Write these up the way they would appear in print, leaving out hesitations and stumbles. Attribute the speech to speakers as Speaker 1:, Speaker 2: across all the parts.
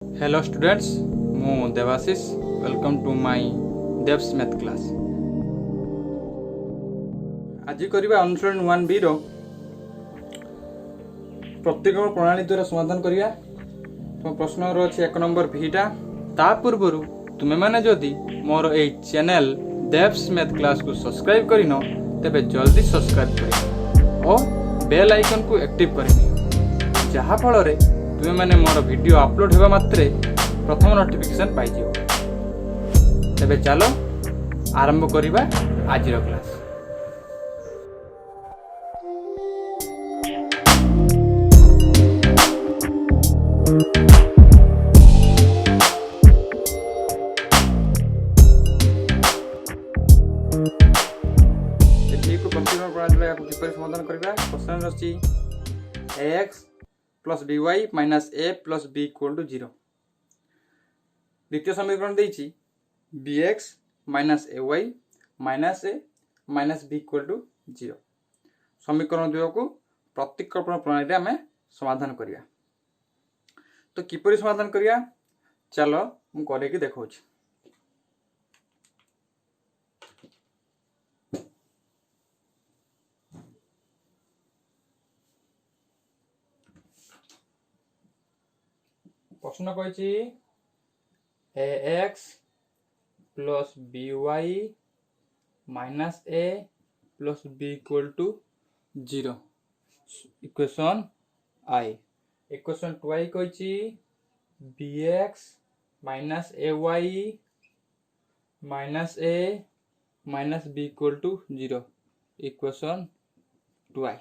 Speaker 1: Hello students मु Debashish welcome to my Dev's math class. आज करबा अनुसरण 1b रो प्रत्येक प्रणाली द्वारा समाधान करिया। तो प्रश्न रो अछि 1 नंबर भीटा। ता पूर्वरु तुमे माने जदी मोर ए चैनल डेव्स मैथ क्लास को सब्सक्राइब करिनो तबे जल्दी सब्सक्राइब करियो और बेल आइकन को एक्टिव करिनियो, जहा फल रे तुमे माने मोर वीडियो अपलोड हेबा मात्रे प्रथम नोटिफिकेशन पाई जिवो। तबे चलो आरंभ करिबा आज रो क्लास। समाधान करिबा क्वेश्चन रची ax plus by minus a plus b equal to 0। द्वितीय समीकरण देछि bx minus ay minus a minus b equal to 0। समीकरण दुय को प्रतिक्रमण प्रणाली रे हमें समाधान करिया। तो किपरि समाधान करिया चलो मु करे कि देखौछि। प्रश्न कहिछि ax plus by minus a plus b equal to 0 equation I। Equation 2i कहिछि bx minus ay minus a minus b equal to 0 equation 2i।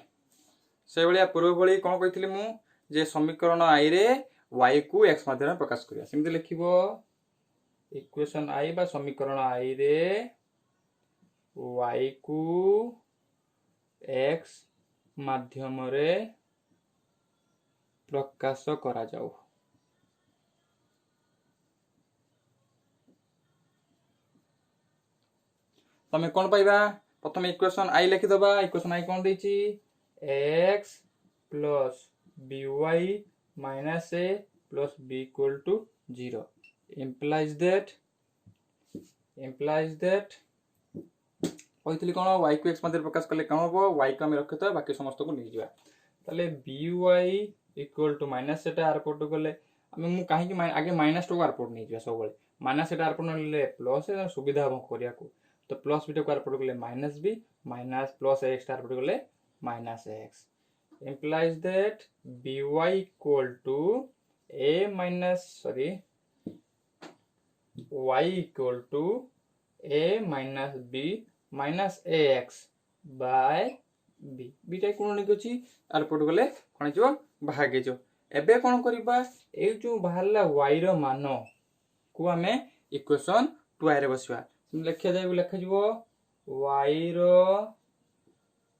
Speaker 1: से भलिया पूर्व भली कोन कहितली मु जे समीकरण I रे y को x माध्यम प्रकाश करिया। सिम्पली लिखिबो इक्वेशन I बा समीकरण I रे y को x माध्यम रे प्रकाश करा जाऊ। तमे कोन पाइबा प्रथम इक्वेशन I लिखि दबा। इक्वेशन I कोन दैछि x plus by minus a plus b equal to 0 implies that कहतली कोन y को x माध्यम प्रकाश करले कोन हो y को हम रखितो बाकी समस्त को नहीं जिवा। तले by equal to माइनस सेटा आर पोर्ट गले हम मु काहे कि आगे माइनस टू आर पोर्ट नहीं जिवा। सब बळे माइनस सेटा आर पोर्ट ले प्लस ए सुविधा हम करिया को। तो प्लस b को आर पोर्ट गले minus b minus plus x आर पोर्ट गले माइनस x implies that by equal to a minus y equal to a minus b minus ax by b। बीटा कोन निक अछि आर पोर्ट गले कोन जिवो भागे जो। एबे कोन करबा ए जो बाहरला y रो मान को हमें इक्वेशन 2i रे बसवा। लिखा जाय लिखा जिवो y रो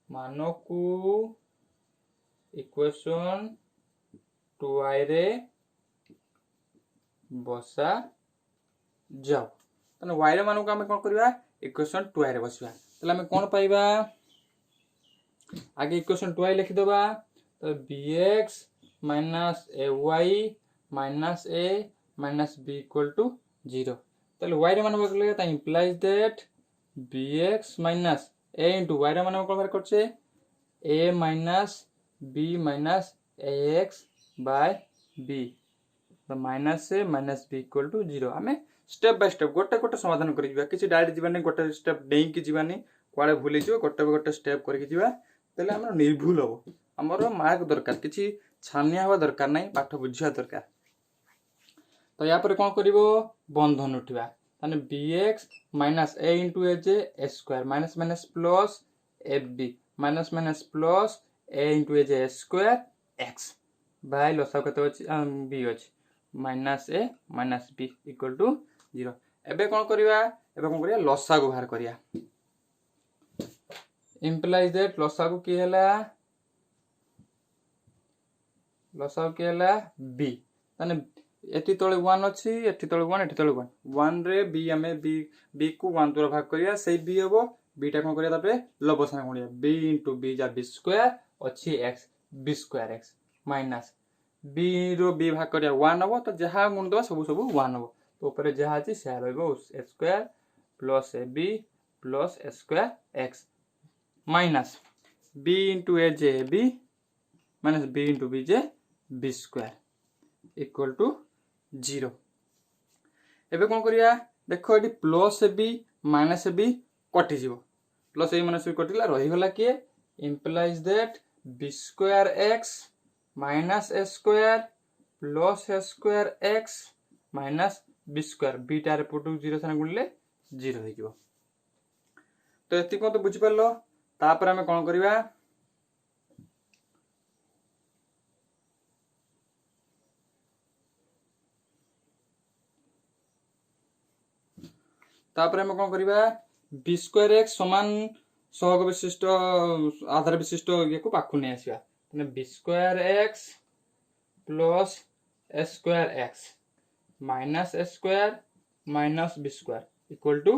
Speaker 1: मान को इक्वेशन 2i रे बसा जाओ। तने y रे मान को हम कोन करबा इक्वेशन 2i रे बसवा। तले हम कोन पाइबा आगे इक्वेशन 2i लिखि दबा। तो bx minus ay minus a minus b equal to 0। तले y रे मान बगले ता implies that bx minus a into y रे मान कोन बार करछे a minus b minus ax by b। तो minus a minus b equal to 0। हमें स्टेप बाय स्टेप गोटे गोटे समाधान करि जिबा। किछि डायरेक्ट जिबानी गोटे स्टेप डेई कि जिबानी कोआडे भूली जिवो गोटे गोटे स्टेप करि जिबा। तले हमर निर्भुल हो हमर मार्क दरकार किछि छानिया हवा दरकार नै पाठ बुझिया दरकार। तो या पर कोन करिवो बंधन उठिबा ताने bx minus a into a j s square minus minus plus fb minus minus plus a into a j s square x by लसा कते अछि b अछि minus a minus b equal to 0। एबे कोन करिवा एबे कोन करिया लसा को बाहर करिया। implies that लसा को की हैला b ताने एठी तळे 1 अछि एठी तळे 1 एठी तळे 1 1 रे b हमें b को 1 द्वारा भाग करिया सेही b हबो। b टा कोन करिया तापरे लबसा गुणिया b into b जा b स्क्वायर अछि x b square x minus b रो बी भाग करिया 1 हबो तो जहा गुण दबा सब सब 1 हबो तो ऊपर जहा अछि से रहबो a square plus ab plus a square x minus b into a j b minus b into b j b square equal to 0 एबे कोन करिया देखो एटी प्लस ab माइनस ab कटि जीवो प्लस a माइनस b कटिला रहि गला के implies that b square x minus a square plus a square x minus b square b टार पुटु 0 सन गुणले 0 हो जिवो तो एति को तो बुझि परलो तापर हमें कोन करिवा तापर हमें कोन करिवा b square x समान सहग विशिष्ट आधार विशिष्ट ये को पाखु नै आसीबा तने b square x plus a square x minus a square minus b square equal to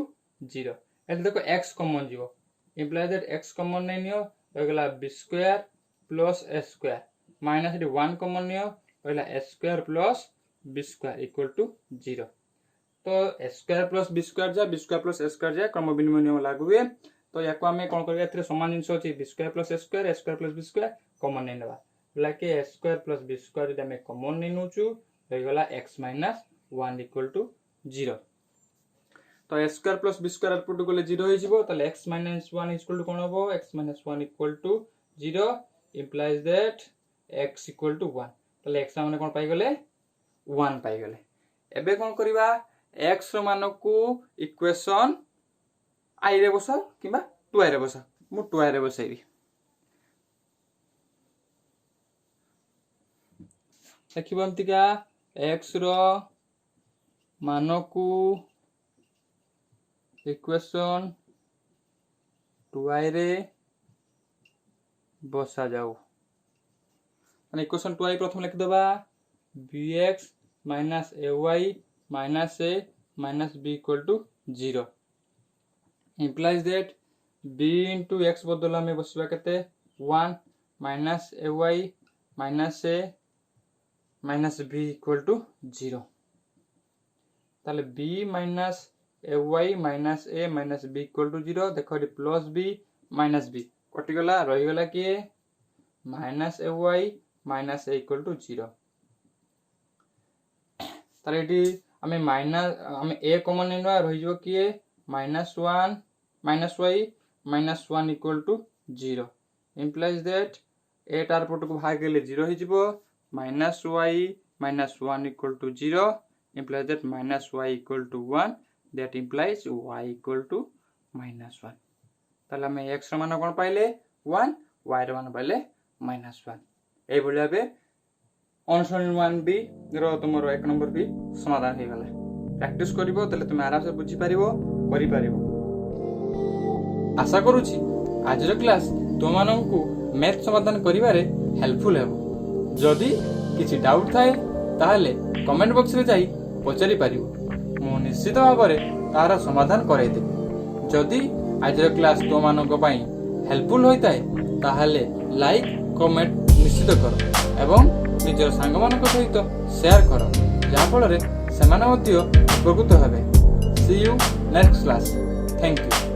Speaker 1: 0 एल देखो x कॉमन जीवो इंप्लाई दैट x कॉमन नै नियो होगला b square plus a square minus it 1 common नियो होगला a square plus b square equal to 0 तो a square plus b square जा b square plus a square जा क्रम विनिमय नियम लागू हुए तो याको हमें कोन करबा एथरे समान जिंस अछि b square plus a square plus b square common नै नेबा लाके a square plus b square जे हमें कॉमन नै नउचु होगला x minus 1 equal to 0 तो a square plus b square output गले 0 हो जिवो तले x minus 1 equal to कोन होबो x minus 1 equal to 0 implies that x equal to 1 तले x माने कोन पाई गले 1 पाई गले एबे कोन करिवा x रो मान को इक्वेशन i रे बसा किबा 2i रे बसा मु 2i रे बसाइबी देखिबंतिका x रो मान को इक्वेशन 2i रे बसा जाऊ माने इक्वेशन 2i प्रथम लिख दबा bx minus ay minus a minus b equal to 0 implies that b into x बदला में बसबा केते 1 minus ay minus a minus b equal to 0 ताले b minus ay minus a minus b equal to 0 देखो ये plus b minus b कटि गला रहि गला के minus ay minus a equal to 0 ताले एटी हमें माइनस हमें a कॉमन लेना रहि जो कि -1 minus y minus 1 equal to 0 implies that a tar put को भाग गेले 0 हो जिवो -y minus 1 equal to 0 implies that -y equal to 1 that implies y equal to -1 ताले हमें x रो मान कोन पाइले 1 y रो मान पाइले -1 ए भलिया बे ऑनसन 1b रो तुमरो 1 नंबर भी समाधान हे गला प्रैक्टिस करिवो तले तुम आराम से बुझी पारिवो करि पारिवो आशा करूची आज रो क्लास तुम माननकु मैथ समाधान करिवारे हेल्पफुल हेबो जदी किछि डाउट थाए ताहले कमेंट बॉक्स रे जाई पचारि पारिवो मो निश्चित भाबरे तार समाधान कराई देबी जदी आज रो क्लास तुम माननक पई हेल्पफुल होइताय ताहले लाइक कमेंट निश्चित करो एवं निजर सांग मानक सहित शेयर करो जा फल रे सेमाने मध्य उपकृत हेबे see you next class thank you.